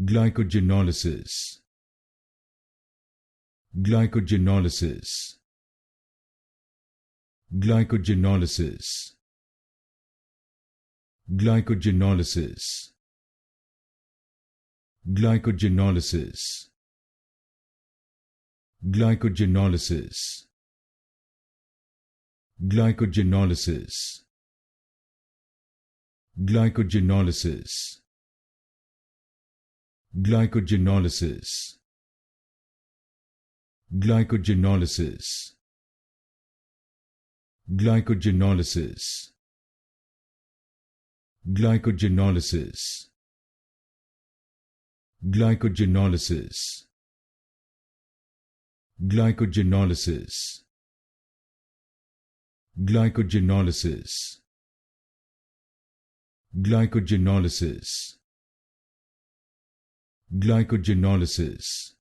Glycogenolysis. Glycogenolysis. Glycogenolysis. Glycogenolysis. Glycogenolysis. Glycogenolysis. Glycogenolysis. Glycogenolysis. Glycogenolysis. Glycogenolysis. Glycogenolysis. Glycogenolysis. Glycogenolysis. Glycogenolysis. Glycogenolysis. Glycogenolysis. Glycogenolysis.